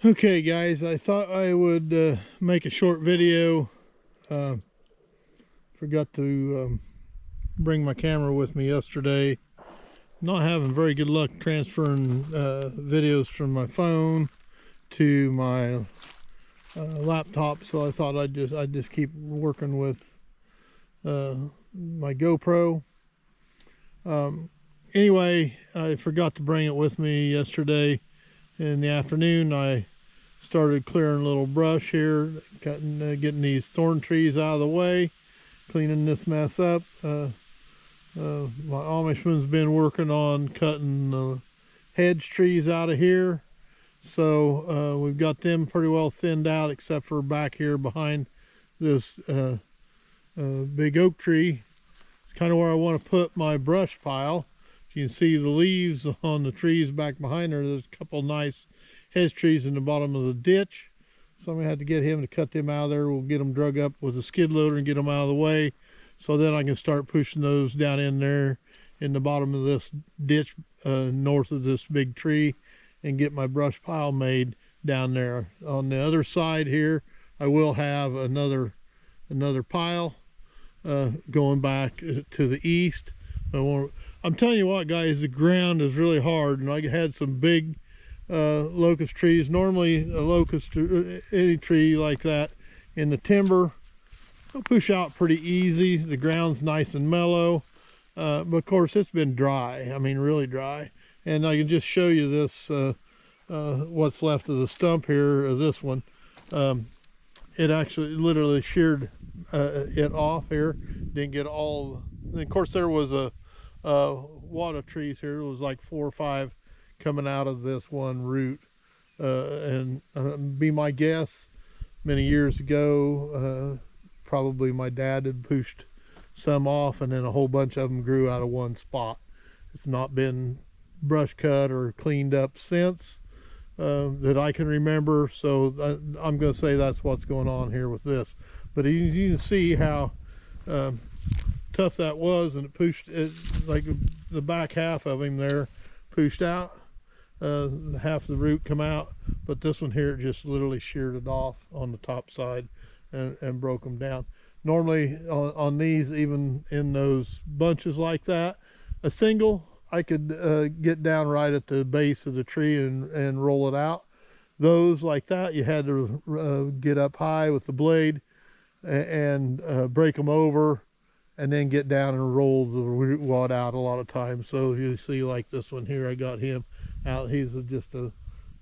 Okay guys, I thought I would make a short video. Forgot to bring my camera with me yesterday. Not having very good luck transferring videos from my phone to my laptop, so I thought I'd just keep working with my GoPro. Anyway, I forgot to bring it with me yesterday. In the afternoon, I started clearing a little brush here, getting these thorn trees out of the way, cleaning this mess up. My Amishman's been working on cutting the hedge trees out of here, so we've got them pretty well thinned out, except for back here behind this big oak tree. It's kind of where I want to put my brush pile. You can see the leaves on the trees back behind there. There's a couple nice hedge trees in the bottom of the ditch. So I'm gonna have to get him to cut them out of there. We'll get them drug up with a skid loader and get them out of the way. So then I can start pushing those down in there in the bottom of this ditch north of this big tree and get my brush pile made down there. On the other side here, I will have another pile going back to the east. I'm telling you what, guys, the ground is really hard, and I had some big locust trees. Normally a locust, any tree like that in the timber, will push out pretty easy. The ground's nice and mellow, but of course it's been dry. I mean, really dry. And I can just show you this, what's left of the stump here of this one. It actually literally sheared it off here. Didn't get all, and of course there was a wad of trees here. It was like 4 or 5 coming out of this one root, and be my guess, many years ago, probably my dad had pushed some off, and then a whole bunch of them grew out of one spot. It's not been brush cut or cleaned up since that I can remember, so I'm going to say that's what's going on here with this. But you can see how tough that was, and it pushed it, like the back half of him there pushed out, half the root come out, but this one here just literally sheared it off on the top side and broke them down. Normally on these, even in those bunches like that, a single I could get down right at the base of the tree and roll it out. Those like that, you had to get up high with the blade and break them over, and then get down and roll the root wad out a lot of times. So you see, like this one here, I got him out. He's just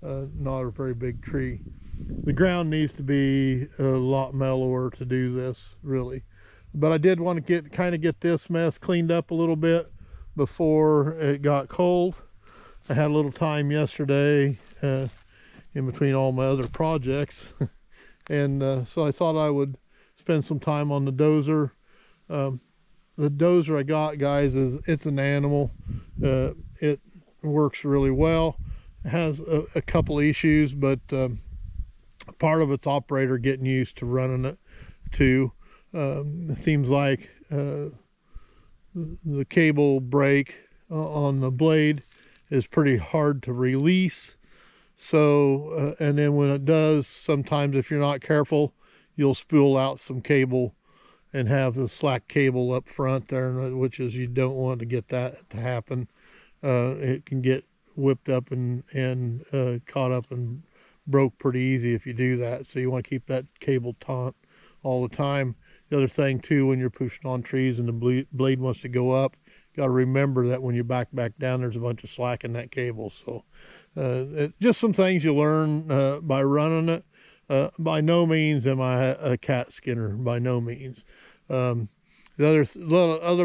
not a very big tree. The ground needs to be a lot mellower to do this, really. But I did want to kind of get this mess cleaned up a little bit before it got cold. I had a little time yesterday in between all my other projects, and so I thought I would spend some time on the Dozer. The Dozer I got, guys, it's an animal. It works really well. It has a couple issues, but part of its operator getting used to running it too. It seems like the cable break on the blade is pretty hard to release. So and then when it does, sometimes if you're not careful, you'll spool out some cable and have the slack cable up front there, which is, you don't want to get that to happen. It can get whipped up and caught up and broke pretty easy if you do that. So you want to keep that cable taut all the time. The other thing too, when you're pushing on trees and the blade wants to go up, you got to remember that when you back down, there's a bunch of slack in that cable. So just some things you learn by running it. By no means am I a cat skinner, by no means. The other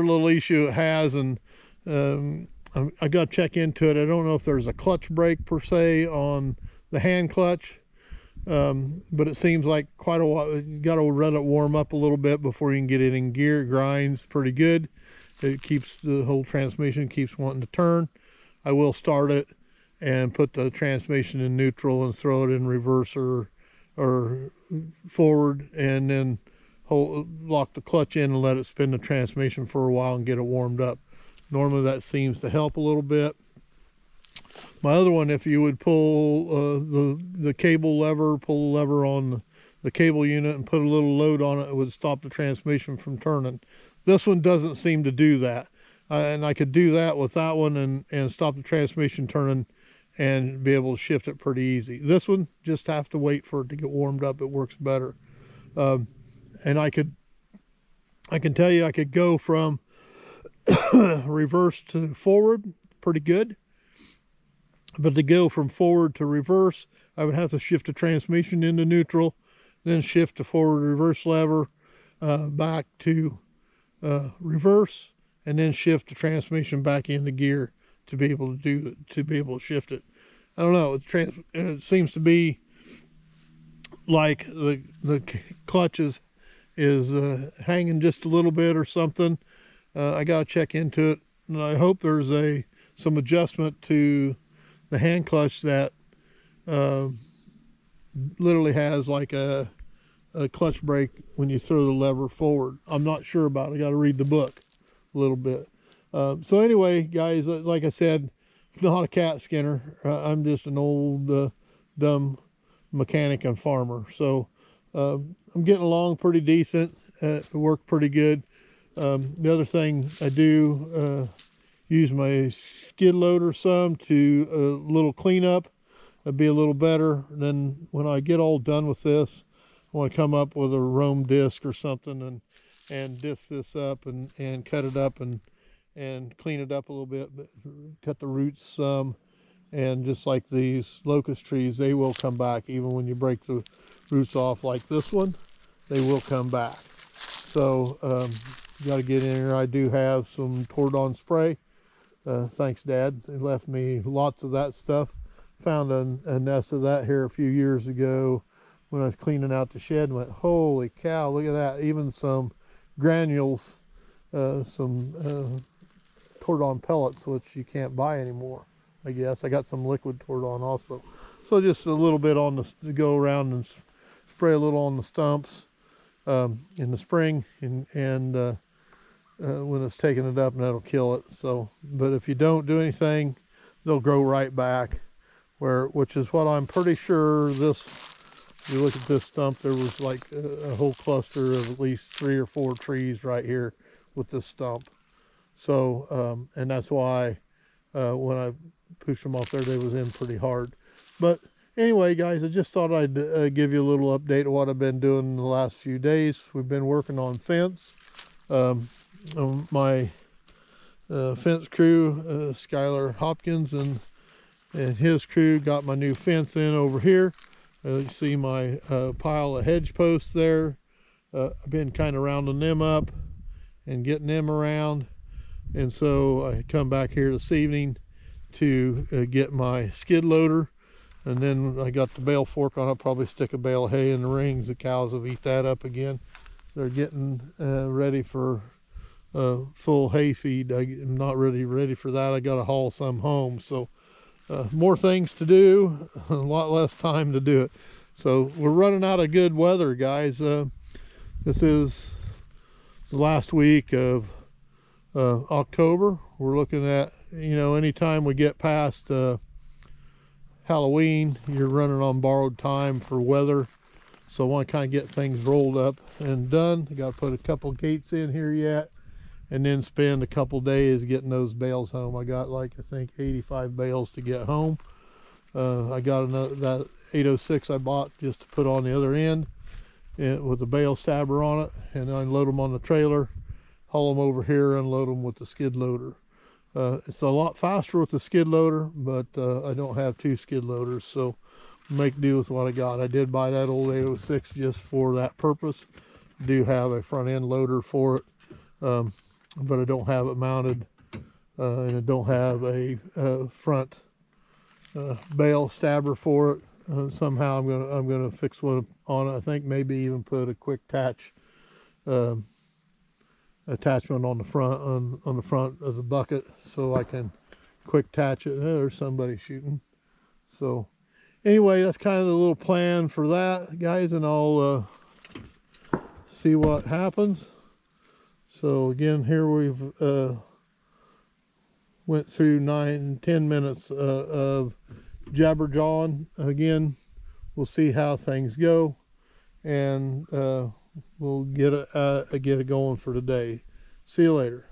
little issue it has, and I got to check into it. I don't know if there's a clutch brake per se on the hand clutch, but it seems like quite a while. You got to let it warm up a little bit before you can get it in gear. It grinds pretty good. It keeps the whole transmission keeps wanting to turn. I will start it and put the transmission in neutral and throw it in reverse or forward, and then lock the clutch in and let it spin the transmission for a while and get it warmed up. Normally that seems to help a little bit. My other one, if you would pull the cable lever, pull the lever on the cable unit and put a little load on it, it would stop the transmission from turning. This one doesn't seem to do that. And I could do that with that one and stop the transmission turning and be able to shift it pretty easy. This one, just have to wait for it to get warmed up. It works better. And I can tell you I could go from reverse to forward pretty good. But to go from forward to reverse, I would have to shift the transmission into neutral, then shift the forward reverse lever back to reverse, and then shift the transmission back into gear to be able to shift it. I don't know. It seems to be like the clutch is hanging just a little bit or something. I got to check into it, and I hope there's some adjustment to the hand clutch that literally has like a clutch brake when you throw the lever forward. I'm not sure about it. I got to read the book a little bit. So anyway, guys, like I said, not a cat skinner. I'm just an old dumb mechanic and farmer. So I'm getting along pretty decent. It worked pretty good. The other thing I do use my skid loader some to a little cleanup. It'd be a little better. Then when I get all done with this, I want to come up with a Rome disc or something and disc this up and cut it up and clean it up a little bit, but cut the roots some. And just like these locust trees, they will come back. Even when you break the roots off like this one, they will come back. So you got to get in here. I do have some Tordon spray. Thanks, Dad. They left me lots of that stuff. Found a nest of that here a few years ago when I was cleaning out the shed and went, holy cow, look at that. Even some granules, some Tordon pellets, which you can't buy anymore, I guess. I got some liquid Tordon also. So just a little bit to go around and spray a little on the stumps in the spring and when it's taking it up, and that'll kill it. So, but if you don't do anything, they'll grow right back. Which is what I'm pretty sure this. If you look at this stump, there was like a whole cluster of at least 3 or 4 trees right here with this stump. So, and that's why when I pushed them off there, they was in pretty hard. But anyway, guys, I just thought I'd give you a little update of what I've been doing in the last few days. We've been working on fence. My fence crew, Skylar Hopkins and his crew got my new fence in over here. You see my pile of hedge posts there. I've been kind of rounding them up and getting them around. And so I come back here this evening to get my skid loader. And then I got the bale fork on. I'll probably stick a bale of hay in the rings. The cows will eat that up again. They're getting ready for full hay feed. I'm not really ready for that. I got to haul some home. So more things to do, a lot less time to do it. So we're running out of good weather, guys. This is the last week of October. We're looking at, anytime we get past Halloween, you're running on borrowed time for weather. So I want to kind of get things rolled up and done. I got to put a couple gates in here yet, and then spend a couple days getting those bales home. I got I think 85 bales to get home. I got that 806 I bought just to put on the other end with the bale stabber on it, and unload them on the trailer, haul them over here, unload them with the skid loader. It's a lot faster with the skid loader, but I don't have 2 skid loaders, so make do with what I got. I did buy that old 806 just for that purpose. I do have a front end loader for it, but I don't have it mounted, and I don't have a front bale stabber for it. Somehow I'm gonna fix one on it. I think maybe even put a quick attachment on the front on the front of the bucket so I can quick attach it. There's somebody shooting. So anyway, that's kind of the little plan for that, guys, and I'll see what happens. So again, here we've went through 9-10 minutes of jabberjawing. Again, we'll see how things go, and we'll get it going for today. See you later.